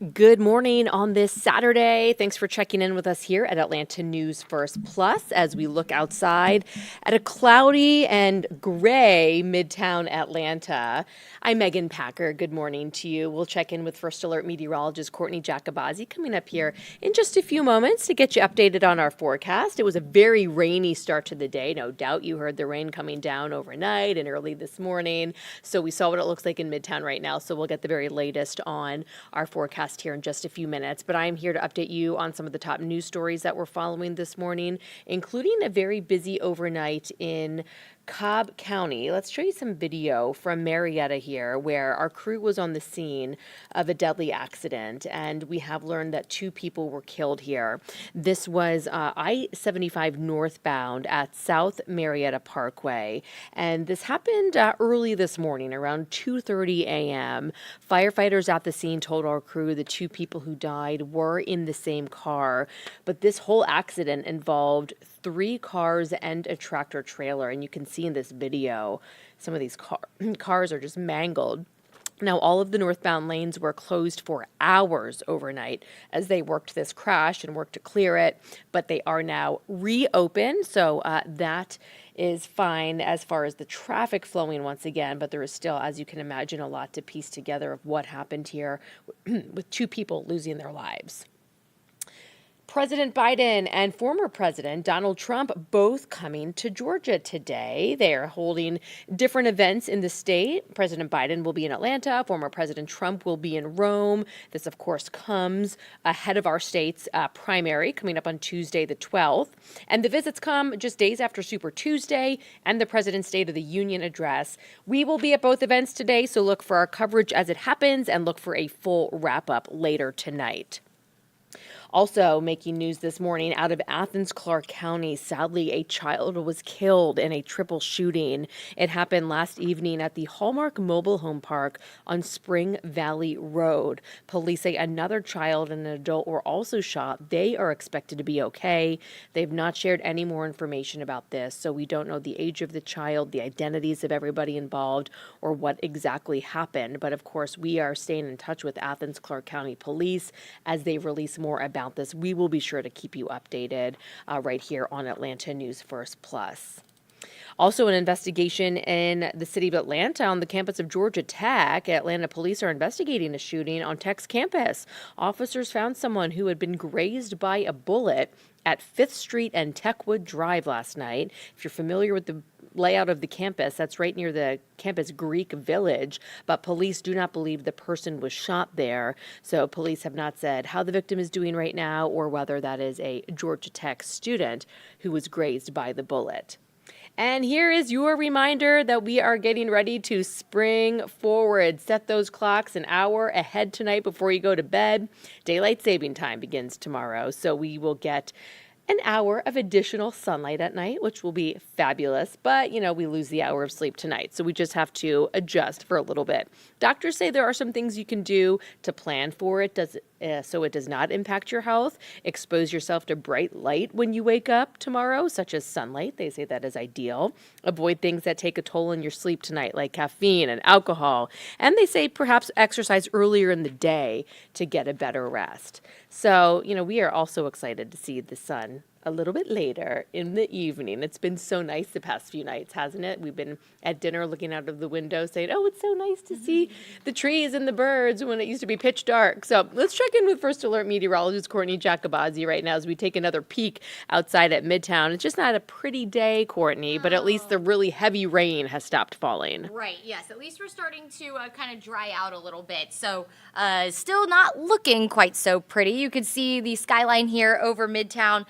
Good morning on this Saturday. Thanks for checking in with us here at Atlanta News First Plus as we look outside at a cloudy and gray Midtown Atlanta. I'm Megan Packer. Good morning to you. We'll check in with First Alert meteorologist Courtney Jacobazzi coming up here in just a few moments to get you updated on our forecast. It was a very rainy start to the day. No doubt you heard the rain coming down overnight and early this morning. So we saw what it looks like in Midtown right now. So we'll get the very latest on our forecast here in just a few minutes, but I'm here to update you on some of the top news stories that we're following this morning, including a very busy overnight in Cobb County. Let's show you some video from Marietta here where our crew was on the scene of a deadly accident, and we have learned that 2 people were killed here. This was I-75 northbound at South Marietta Parkway, and this happened early this morning around 2:30 a.m. Firefighters at the scene told our crew the 2 people who died were in the same car, but this whole accident involved 3 cars and a tractor trailer, and you can see in this video some of these cars are just mangled. Now, all of the northbound lanes were closed for hours overnight as they worked this crash and worked to clear it, but they are now reopened, so that is fine as far as the traffic flowing once again, but there is still, as you can imagine, a lot to piece together of what happened here with 2 people losing their lives. President Biden and former President Donald Trump both coming to Georgia today. They are holding different events in the state. President Biden will be in Atlanta. Former President Trump will be in Rome. This, of course, comes ahead of our state's primary coming up on Tuesday, the 12th. And the visits come just days after Super Tuesday and the President's State of the Union address. We will be at both events today, so look for our coverage as it happens and look for a full wrap-up later tonight. Also making news this morning out of Athens, Clarke County. Sadly, a child was killed in a triple shooting. It happened last evening at the Hallmark Mobile Home Park on Spring Valley Road. Police say another child and an adult were also shot. They are expected to be okay. They've not shared any more information about this, so we don't know the age of the child, the identities of everybody involved, or what exactly happened. But of course, we are staying in touch with Athens, Clarke County Police as they release more about this. We will be sure to keep you updated right here on Atlanta News First Plus. Also, an investigation in the city of Atlanta on the campus of Georgia Tech. Atlanta police are investigating a shooting on Tech's campus. Officers found someone who had been grazed by a bullet at 5th Street and Techwood Drive last night. If you're familiar with the layout of the campus, that's right near the campus Greek Village, but police do not believe the person was shot there. So police have not said how the victim is doing right now or whether that is a Georgia Tech student who was grazed by the bullet. And here is your reminder that we are getting ready to spring forward. Set those clocks an hour ahead tonight before you go to bed. Daylight saving time begins tomorrow, so we will get an hour of additional sunlight at night, which will be fabulous. But, we lose the hour of sleep tonight, so we just have to adjust for a little bit. Doctors say there are some things you can do to plan for it so it does not impact your health. Expose yourself to bright light when you wake up tomorrow, such as sunlight. They say that is ideal. Avoid things that take a toll on your sleep tonight, like caffeine and alcohol. And they say perhaps exercise earlier in the day to get a better rest. So, we are also excited to see the sun a little bit later in the evening. It's been so nice the past few nights, hasn't it? We've been at dinner looking out of the window saying, oh, it's so nice to see the trees and the birds when it used to be pitch dark. So let's check in with First Alert meteorologist Courtney Jacobazzi right now as we take another peek outside at Midtown. It's just not a pretty day, Courtney, but at least the really heavy rain has stopped falling. Right, yes. At least we're starting to kind of dry out a little bit. So still not looking quite so pretty. You can see the skyline here over Midtown.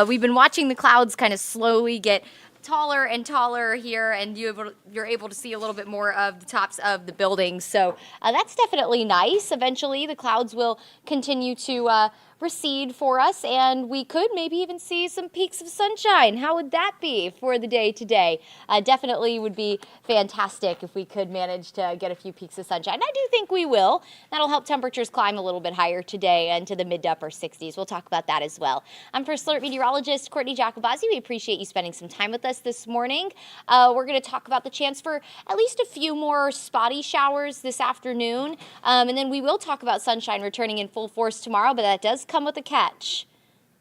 We've been watching the clouds kind of slowly get taller and taller here, and you're able to see a little bit more of the tops of the buildings. So that's definitely nice. Eventually, the clouds will continue to recede for us, and we could maybe even see some peaks of sunshine. How would that be for the day today? Definitely would be fantastic if we could manage to get a few peaks of sunshine. I do think we will. That'll help temperatures climb a little bit higher today into the mid to upper 60s. We'll talk about that as well. I'm First Alert meteorologist Courtney Jacobazzi. We appreciate you spending some time with us this morning. We're going to talk about the chance for at least a few more spotty showers this afternoon, and then we will talk about sunshine returning in full force tomorrow, but that does come with a catch.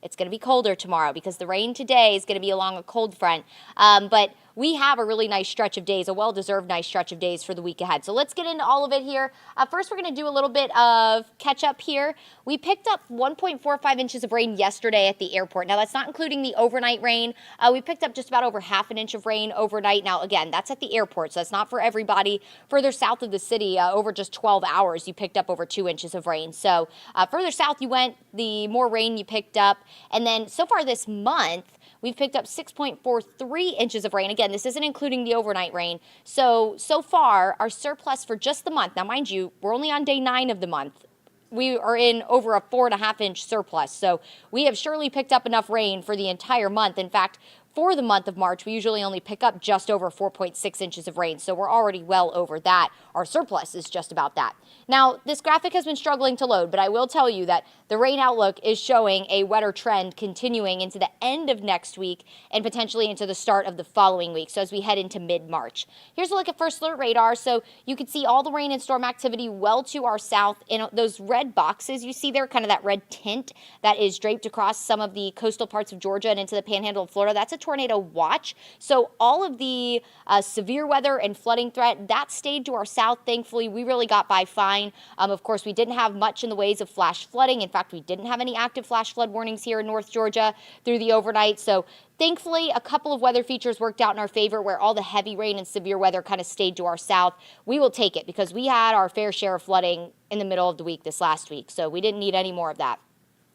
It's going to be colder tomorrow because the rain today is going to be along a cold front, but we have a really nice stretch of days, a well-deserved nice stretch of days for the week ahead. So let's get into all of it here. First, we're going to do a little bit of catch-up here. We picked up 1.45 inches of rain yesterday at the airport. Now, that's not including the overnight rain. We picked up just about over half an inch of rain overnight. Now, again, that's at the airport, so that's not for everybody. Further south of the city, over just 12 hours, you picked up over 2 inches of rain. So further south you went, the more rain you picked up. And then so far this month, we've picked up 6.43 inches of rain. Again, this isn't including the overnight rain. So far, our surplus for just the month, now mind you, we're only on day 9 of the month. We are in over a 4.5-inch surplus. So we have surely picked up enough rain for the entire month. In fact, for the month of March, we usually only pick up just over 4.6 inches of rain, so we're already well over that. Our surplus is just about that. Now, this graphic has been struggling to load, but I will tell you that the rain outlook is showing a wetter trend continuing into the end of next week and potentially into the start of the following week, so as we head into mid-March. Here's a look at First Alert radar. So you can see all the rain and storm activity well to our south. In those red boxes you see there, kind of that red tint that is draped across some of the coastal parts of Georgia and into the panhandle of Florida, that's a tornado watch. So all of the severe weather and flooding threat, that stayed to our south. Thankfully, we really got by fine. Of course, we didn't have much in the ways of flash flooding. In fact, we didn't have any active flash flood warnings here in North Georgia through the overnight. So thankfully, a couple of weather features worked out in our favor where all the heavy rain and severe weather kind of stayed to our south. We will take it because we had our fair share of flooding in the middle of the week this last week. So we didn't need any more of that.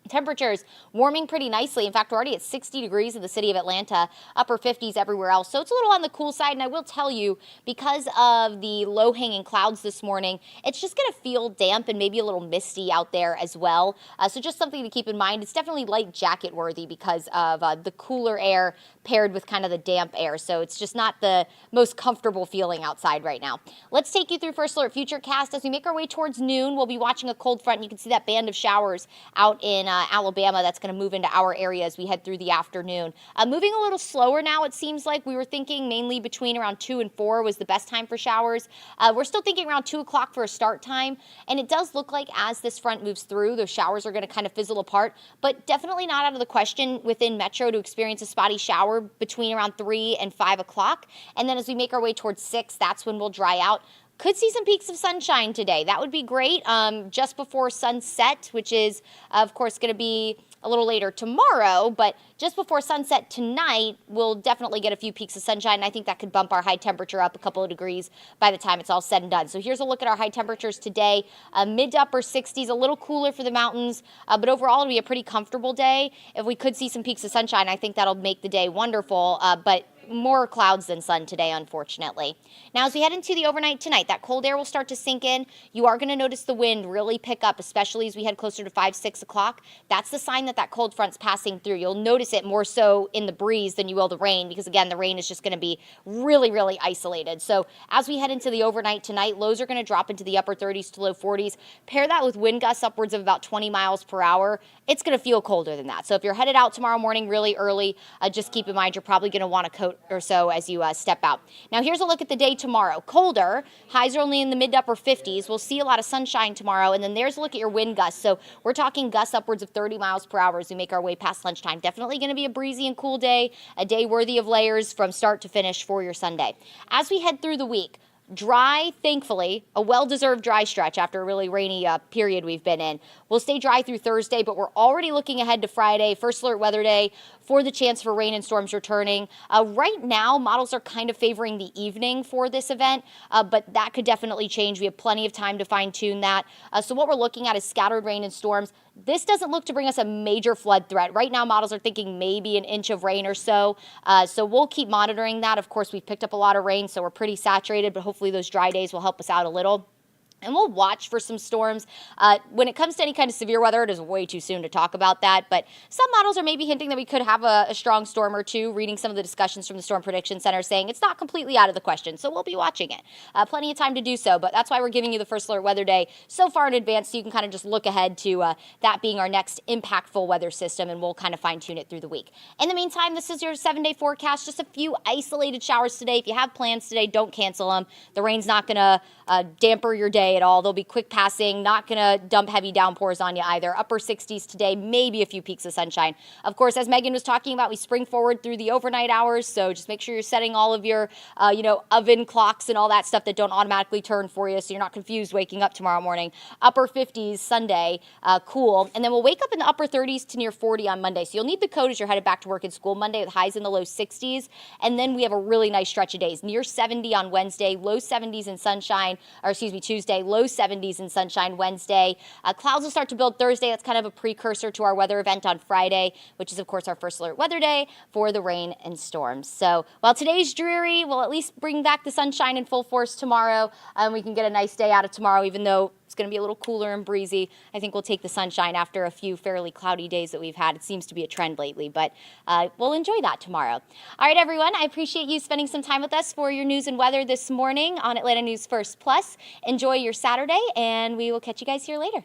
Temperatures warming pretty nicely. In fact, we're already at 60 degrees in the city of Atlanta, upper 50s everywhere else. So it's a little on the cool side. And I will tell you, because of the low-hanging clouds this morning, it's just going to feel damp and maybe a little misty out there as well. So just something to keep in mind. It's definitely light jacket worthy because of the cooler air paired with kind of the damp air. So it's just not the most comfortable feeling outside right now. Let's take you through First Alert Futurecast. As we make our way towards noon, we'll be watching a cold front. And you can see that band of showers out in Alabama that's going to move into our area as we head through the afternoon. Moving a little slower now, it seems like. We were thinking mainly between around 2 and 4 was the best time for showers. We're still thinking around 2 o'clock for a start time, and it does look like as this front moves through, those showers are going to kind of fizzle apart, but definitely not out of the question within Metro to experience a spotty shower between around 3 and 5 o'clock. And then as we make our way towards 6, that's when we'll dry out. Could see some peaks of sunshine today. That would be great just before sunset, which is, of course, going to be a little later tomorrow, but just before sunset tonight, we'll definitely get a few peaks of sunshine, and I think that could bump our high temperature up a couple of degrees by the time it's all said and done. So here's a look at our high temperatures today, mid to upper 60s, a little cooler for the mountains, but overall it'll be a pretty comfortable day. If we could see some peaks of sunshine, I think that'll make the day wonderful, but more clouds than sun today, unfortunately. Now, as we head into the overnight tonight, that cold air will start to sink in. You are going to notice the wind really pick up, especially as we head closer to 5, 6 o'clock. That's the sign that that cold front's passing through. You'll notice it more so in the breeze than you will the rain because, again, the rain is just going to be really, really isolated. So as we head into the overnight tonight, lows are going to drop into the upper 30s to low 40s. Pair that with wind gusts upwards of about 20 miles per hour. It's going to feel colder than that. So if you're headed out tomorrow morning really early, just keep in mind you're probably going to want a coat or so as you step out. Now here's a look at the day tomorrow. Colder, highs are only in the mid to upper 50s. We'll see a lot of sunshine tomorrow, and then there's a look at your wind gusts. So we're talking gusts upwards of 30 miles per hour as we make our way past lunchtime. Definitely going to be a breezy and cool day, a day worthy of layers from start to finish for your Sunday. As we head through the week, dry, thankfully, a well-deserved dry stretch after a really rainy period we've been in. We'll stay dry through Thursday, but we're already looking ahead to Friday, First Alert Weather Day, for the chance for rain and storms returning. Right now, models are kind of favoring the evening for this event, but that could definitely change. We have plenty of time to fine-tune that. So what we're looking at is scattered rain and storms. This doesn't look to bring us a major flood threat. Right now, models are thinking maybe an inch of rain or so. So we'll keep monitoring that. Of course, we've picked up a lot of rain, so we're pretty saturated, but hopefully those dry days will help us out a little. And we'll watch for some storms. When it comes to any kind of severe weather, it is way too soon to talk about that. But some models are maybe hinting that we could have a strong storm or two, reading some of the discussions from the Storm Prediction Center saying it's not completely out of the question. So we'll be watching it. Plenty of time to do so. But that's why we're giving you the first alert weather day so far in advance, so you can kind of just look ahead to that being our next impactful weather system, and we'll kind of fine tune it through the week. In the meantime, this is your 7-day forecast. Just a few isolated showers today. If you have plans today, don't cancel them. The rain's not going to damper your day at all. They'll be quick passing, not going to dump heavy downpours on you either. Upper 60s today, maybe a few peaks of sunshine. Of course, as Megan was talking about, we spring forward through the overnight hours, so just make sure you're setting all of your, oven clocks and all that stuff that don't automatically turn for you, so you're not confused waking up tomorrow morning. Upper 50s Sunday, cool. And then we'll wake up in the upper 30s to near 40 on Monday. So you'll need the coat as you're headed back to work and school Monday, with highs in the low 60s. And then we have a really nice stretch of days, near 70 on Wednesday, low 70s in sunshine, Tuesday, low 70s in sunshine Wednesday. Clouds will start to build Thursday. That's kind of a precursor to our weather event on Friday, which is, of course, our first alert weather day for the rain and storms. So while today's dreary, we'll at least bring back the sunshine in full force tomorrow, and we can get a nice day out of tomorrow, even though it's going to be a little cooler and breezy. I think we'll take the sunshine after a few fairly cloudy days that we've had. It seems to be a trend lately, but we'll enjoy that tomorrow. All right, everyone, I appreciate you spending some time with us for your news and weather this morning on Atlanta News First Plus. Enjoy your Saturday, and we will catch you guys here later.